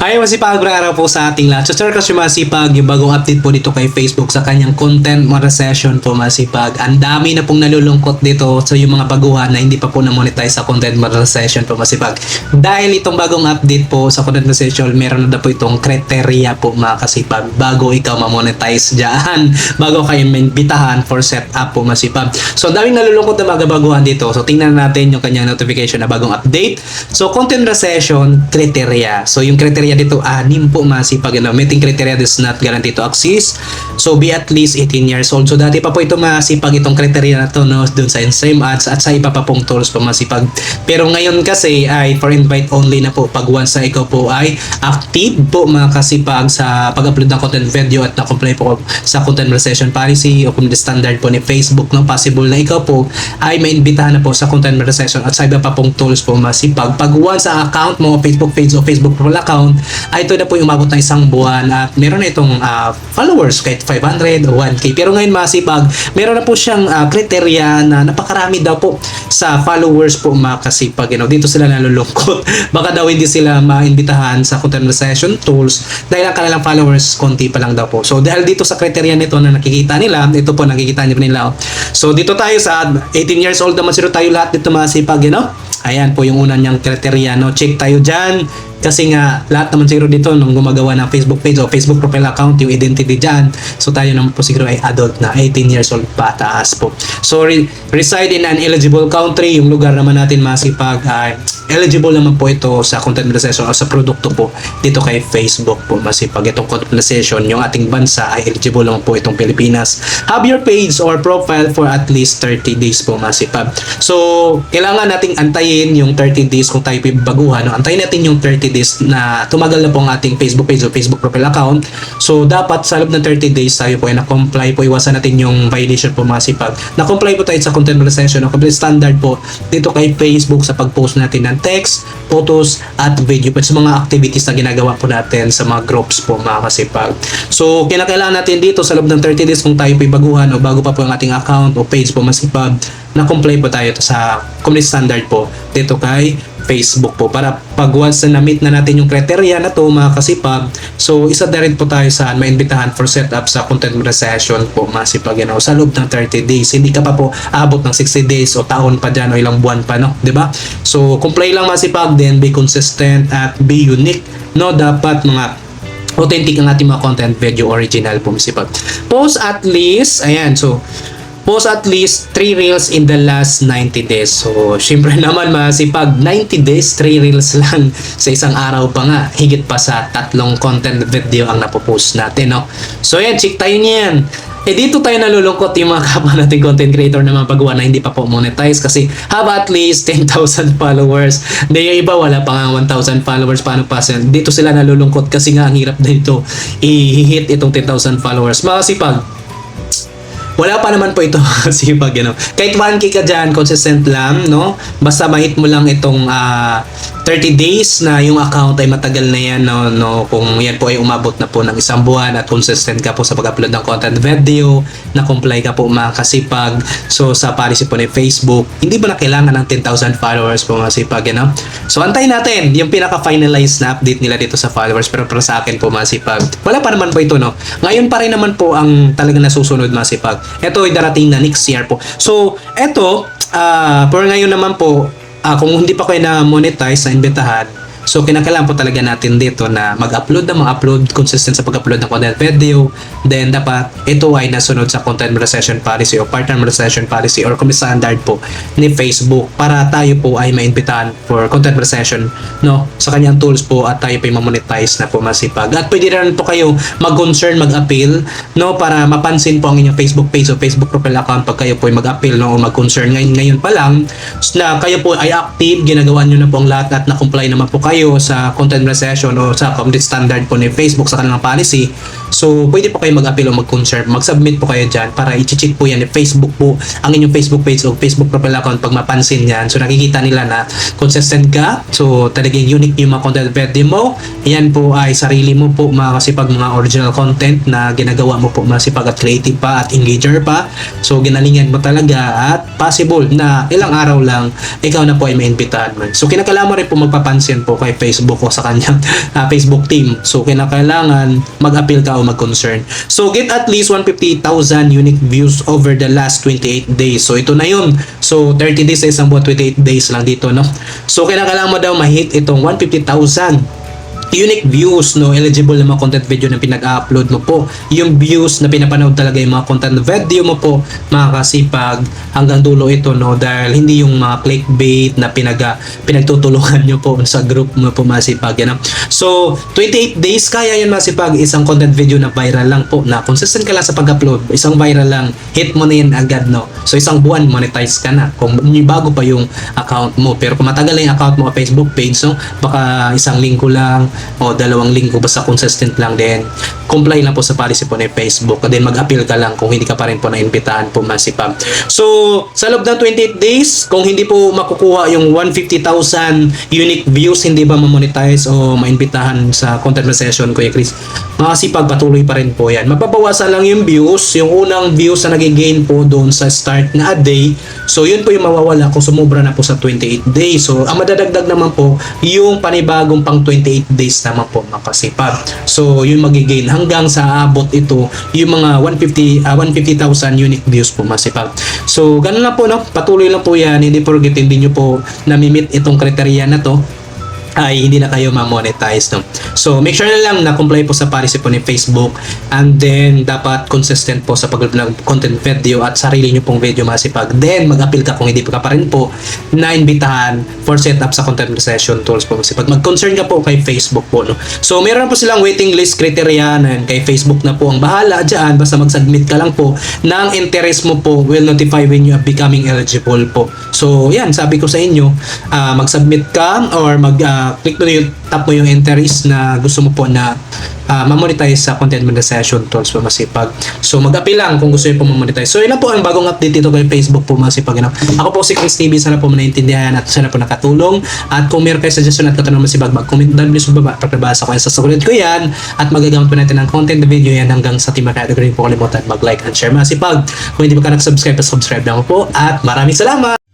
Hi, masipag araw po sa ating lahat. So, sir, kasi masipag, yung bagong update po dito kay Facebook sa kanyang content monetization po masipag. Ang dami na pong nalulungkot dito. So, yung mga baguhan na hindi pa po na-monetize sa content monetization po masipag. Dahil itong bagong update po sa content monetization, meron na po itong criteria po mga kasipag bago ikaw ma-monetize dyan. Bago kayo bitahan for setup po masipag. So, ang daming nalulungkot na mga baguhan dito. So, tingnan natin yung kanyang notification na bagong update. So, content monetization criteria. So, yung criteria dito, anim po masipag. Meeting criteria does not guarantee to access. So, be at least 18 years old. So, dati pa po ito masipag itong criteria na to, no? Dun sa Instagram ads at sa iba pa pong tools po masipag. Pero ngayon kasi ay for invite only na po pag once na ikaw po ay active po mga kasipag sa pag-upload ng content video at na-comply po sa content monetization policy o community standard po ni Facebook, no? Possible na ikaw po ay maimbitahan na po sa content monetization at sa iba pa pong tools po masipag. Pag once sa account mo, Facebook page o Facebook profile account, ay ito na po yung umabot na isang buwan at meron na itong followers kahit 500 o 1K. Pero ngayon masipag, meron na po siyang criteria na napakarami daw po sa followers po mga kasipag. Dito sila nalulungkot. Baka daw hindi sila maimbitahan sa content monetization tools dahil ang kanilang followers konti pa lang daw po. So dahil dito sa criteria nito na nakikita nila, ito po nakikita nila. So dito tayo sa 18 years old naman sila tayo lahat dito masipag, Ayan po yung una niyang criteria, no? Check tayo dyan. Kasi nga, lahat naman siguro dito nung gumagawa ng Facebook page o Facebook profile account, yung identity dyan. So, tayo naman po siguro ay adult na 18 years old pataas po. So, reside in an eligible country. Yung lugar naman natin masipag ay eligible naman po ito sa content monetization o sa produkto po dito kay Facebook po masipag. Itong content monetization, yung ating bansa ay eligible naman po itong Pilipinas. Have your page or profile for at least 30 days po masipag. So, kailangan nating antayin yung 30 days kung tayo baguhan. No? Antayin natin yung 30 days na tumagal na po ang ating Facebook page o Facebook profile account. So, dapat sa loob ng 30 days tayo po ay na-comply po. Iwasan natin yung violation po masipag. Na-comply po tayo sa content monetization o complete standard po dito kay Facebook sa pag-post natin ng text, photos, at video po sa mga activities na ginagawa po natin sa mga groups po mga kasipag. So, kinakailangan natin dito sa loob ng 30 days kung tayo po baguhan o bago pa po ang ating account o page po masipag, na-comply po tayo sa community standard po dito kay Facebook po para pag once na na-meet na natin yung criteria na to mga kasipag, so isa na rin po tayo sa maimbitahan for setup sa content monetization po masipag sa loob ng 30 days. Hindi ka pa po abot ng 60 days o taon pa dyan o ilang buwan pa, no? Diba? So comply lang masipag, then be consistent at be unique, no? Dapat mga authentic ang ating mga content video original po masipag. Post at least, ayan, so post at least 3 reels in the last 90 days. So, syempre naman masipag 90 days, 3 reels lang sa isang araw pa nga. Higit pa sa 3 content video ang napopost natin, no? So, yan, check tayo niyan. Dito tayo nalulungkot yung mga kapwa nating content creator na mga pagawa na hindi pa po monetize kasi have at least 10,000 followers. Hindi, yung iba wala pa nga 1,000 followers. Paano pa? Dito sila nalulungkot kasi nga ang hirap dito i-hit itong 10,000 followers. Masipag, wala pa naman po ito kasi pag kahit 1K ka dyan, consistent lang, no? Basta mahit mo lang itong 30 days na yung account ay matagal na yan, no? Kung yan po ay umabot na po ng isang buwan at consistent ka po sa pag-upload ng content video, na comply ka po mga kasipag, so sa policy po ni Facebook, hindi ba na kailangan ng 10,000 followers po mga kasipag, So antayin natin yung pinaka-finalized na update nila dito sa followers, pero para sa akin po mga kasipag, wala pa naman po ito, no? Ngayon pa rin naman po ang talagang nasusunod mga kasipag. Ito ay darating na next year po. So, ito, for ngayon naman po, kung hindi pa kayo na-monetize, na imbitahan, so kinakailangan po talaga natin dito na mag-upload ng mga upload, consistent sa pag-upload ng content video, then dapat ito ay nasunod sa content monetization policy o partner monetization policy or community standard po ni Facebook para tayo po ay maimbitahan for content monetization, no, sa kanyang tools po at tayo po ay ma-monetize na po masipag. At pwede rin po kayo mag-concern, mag-appeal, no, para mapansin po ang inyong Facebook page o Facebook profile account pag kayo po ay mag-appeal, no, o mag-concern ngayon pa lang na kayo po ay active, ginagawa nyo na po ang lahat at na-comply naman po kayo sa content monetization o sa complete standard po ni Facebook sa kanilang policy. So, pwede po kayo mag-appeal o mag-concern, mag-submit po kayo dyan para i-check po yan ni Facebook po ang inyong Facebook page o Facebook profile account pag mapansin yan. So, nakikita nila na consistent ka. So, talagang unique yung mga content video mo. Yan po ay sarili mo po mga kasipag mga original content na ginagawa mo po masipag at creative pa at engager pa. So, ginalingan mo talaga at possible na ilang araw lang ikaw na po ay maimbitahan man. So, kinakailangan mo rin po magpapansin po kay Facebook o sa kanyang Facebook team. So kinakailangan mag-appeal ka o mag-concern. So get at least 150,000 unique views over the last 28 days. So ito na yun. So 30 days sa isang buwan, 28 days lang dito, no? So kinakailangan mo daw ma-hit itong 150,000 unique views, no, eligible na mga content video na pinag-upload mo po, yung views na pinapanood talaga yung mga content video mo po, mga kasipag, hanggang dulo ito, no, dahil hindi yung mga clickbait na pinagtutulungan nyo po sa group mo po, masipag, yan. So 28 days kaya yan, masipag, isang content video na viral lang po, na consistent ka lang sa pag-upload, isang viral lang, hit mo na yan agad, no. So isang buwan monetize ka na kung bago pa yung account mo. Pero kung matagal na yung account mo sa Facebook page, no, baka isang linggo lang o 2 linggo, basta consistent lang din, comply lang po sa policy po ng Facebook, and then mag-appeal ka lang kung hindi ka pa rin po naimbitahan po, masipag. So sa loob ng 28 days, kung hindi po makukuha yung 150,000 unique views, hindi ba ma-monetize o maimbitahan sa content session, Kuya Chris, makasipag, patuloy pa rin po yan. Mapabawasan lang yung views, yung unang views na nag-gain po doon sa start na a day, so yun po yung mawawala kung sumubra na po sa 28 days. So ang madadagdag naman po yung panibagong pang 28 days naman po, makasipag. So yun magigain hanggang sa abot ito yung mga 150,000 unique views po, masipag. So ganun lang po, no, patuloy lang po yan, hindi forget, hindi nyo po namimit itong kriteria na to, ay hindi na kayo ma-monetize, no? So make sure na lang na comply po sa policy po ni Facebook, and then dapat consistent po sa pag-upload ng content video at sarili nyo pong video, masipag. Then mag-appeal ka kung hindi pa rin po naimbitahan for setup sa content session tools po, masipag. Mag-concern ka po kay Facebook po, no? So meron po silang waiting list criteria na kay Facebook na po ang bahala dyan, basta mag-submit ka lang po ng interest mo po, will notify when you are becoming eligible po. So yan, sabi ko sa inyo, mag-submit ka or click mo yung tap mo yung interest na gusto mo po na ma-monetize sa content monetization tools po, masipag. So mag-appeal lang kung gusto niyo po ma-monetize. So yun lang po ang bagong update dito kay Facebook po, masipag. Ako po si Chris TV, sana po naintindihan at sana po nakatulong. At kung meron kayo suggestion at katanungan, masipag, mag-comment down below sa baba, pagkabasa ko yan, sasagulit ko yan, at magagamit po natin ng content na video yan hanggang sa team category po. Kalimutan mag-like and share, masipag. Kung hindi pa ka nag-subscribe, subscribe lang po, at maraming salamat!